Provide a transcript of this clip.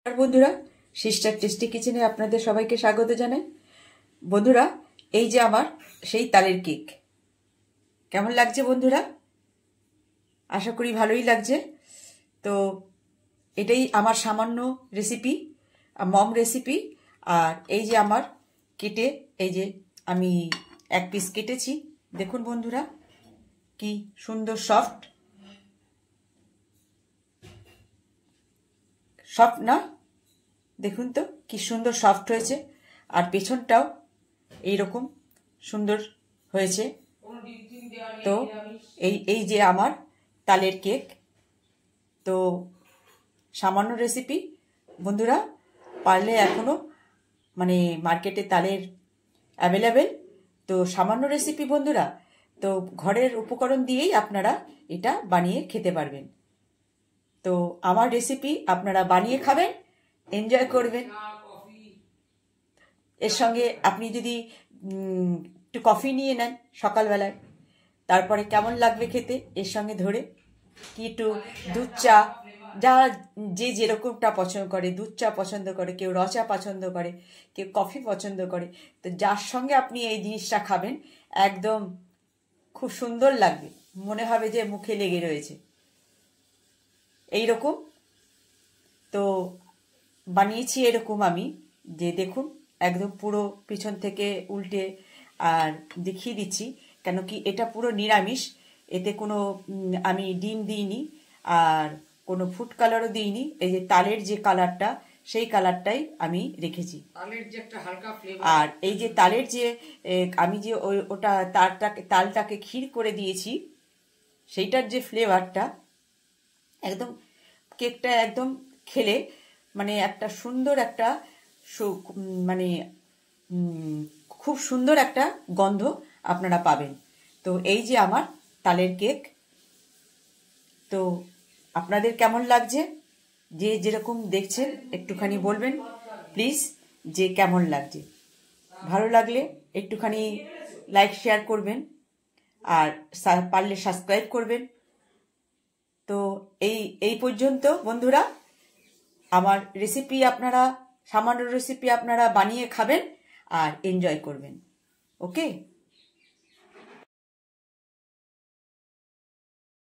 আর বন্ধুরা, sister tasty কিচেনে আপনাদের সবাইকে স্বাগত জানাই। বন্ধুরা, এই যে আমার সেই তালের কেক, কেমন লাগছে বন্ধুরা? আশা করি ভালোই লাগছে। তো এটাই আমার সামান্য রেসিপি, মম রেসিপি। আর এই যে আমার কেটে, এই যে আমি এক পিস কেটেছি, দেখুন বন্ধুরা কি সুন্দর সফট সফট না? দেখুন তো কি সুন্দর সফট হয়েছে। আর পেছনটাও এইরকম সুন্দর হয়েছে। তো এই যে আমার তালের কেক, তো সামান্য রেসিপি বন্ধুরা, পারলে এখনো মানে মার্কেটে তালের অ্যাভেলেবেল। তো সামান্য রেসিপি বন্ধুরা, তো ঘরের উপকরণ দিয়েই আপনারা এটা বানিয়ে খেতে পারবেন। তো আমার রেসিপি আপনারা বানিয়ে খাবেন, এনজয় করবেন। এর সঙ্গে আপনি যদি একটু কফি নিয়ে নেন সকালবেলায়, তারপরে কেমন লাগবে খেতে এর সঙ্গে ধরে, কি একটু দুধ চা, যা যে যেরকমটা পছন্দ করে, দুধ চা পছন্দ করে, কেউ র চা পছন্দ করে, কেউ কফি পছন্দ করে। তো যার সঙ্গে আপনি এই জিনিসটা খাবেন, একদম খুব সুন্দর লাগবে, মনে হবে যে মুখে লেগে রয়েছে এইরকম। তো বানিয়েছি এরকম আমি, যে দেখুন একদম পুরো পিছন থেকে উল্টে আর দেখিয়ে দিচ্ছি, কেন কি এটা পুরো নিরামিষ, এতে কোনো আমি ডিম দিইনি আর কোনো ফুড কালারও দিইনি। এই যে তালের যে কালারটা, সেই কালারটাই আমি রেখেছি। আর এই যে তালের যে আমি যে ওটা তালটাকে ক্ষীর করে দিয়েছি, সেইটার যে ফ্লেভারটা, একদম কেকটা একদম খেলে মানে একটা সুন্দর একটা মানে খুব সুন্দর একটা গন্ধ আপনারা পাবেন। তো এই যে আমার তালের কেক, তো আপনাদের কেমন লাগছে, যে যেরকম দেখছেন একটুখানি বলবেন প্লিজ যে কেমন লাগছে। ভালো লাগলে একটুখানি লাইক শেয়ার করবেন, আর পারলে সাবস্ক্রাইব করবেন। তো এই পর্যন্ত বন্ধুরা, আমার রেসিপি আপনারা, সামান্য রেসিপি আপনারা বানিয়ে খাবেন আর এনজয় করবেন। ওকে।